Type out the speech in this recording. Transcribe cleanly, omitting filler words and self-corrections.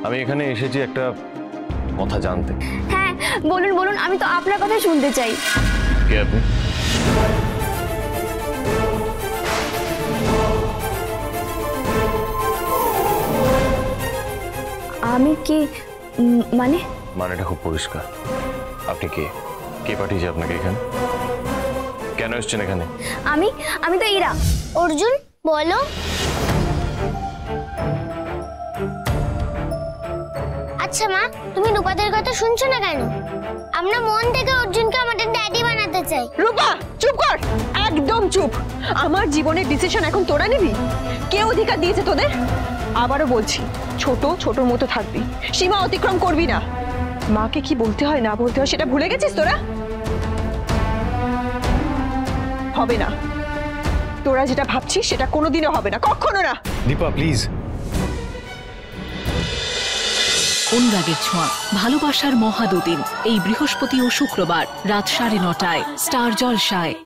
আমি এখানে এসেছি একটা কথা জানতে। হ্যাঁ বলুন বলুন, আমি তো আপনার কথাই শুনতে চাই। কে আপনি? আমি কি মানে? মানেটা খুব পরিষ্কার। আপনি কে? কে পাঠিয়েছে আপনাকে এখানে? কেন এসেছেন এখানে? আমি তো ইরা। অর্জুন বলো। আচ্ছা মা, তুমি রূপাদের কথা শুনছো না কেন? আমরা মন থেকে অর্জুনকে আমাদের ড্যাডি বানাতে চাই। রূপা চুপ কর, একদম চুপ। আমার জীবনের ডিসিশন এখন তোরা নিবি? কে অধিকার দিয়েছে তোদের? আবারও বলছি, ছোট ছোটর মতো থাকবি, সীমা অতিক্রম করবি না। মাকে কি বলতে হয় না বলতে হয় সেটা ভুলে গেছিস তোরা? হবে না, তোরা যেটা ভাবছিস সেটা কোনোদিনও হবে না, কখনো না। দীপা প্লিজ। অনুরাগের ছোঁয়া, ভালোবাসার মহাদুদিন, এই বৃহস্পতি ও শুক্রবার রাত 9:30টায় স্টার জলসায়।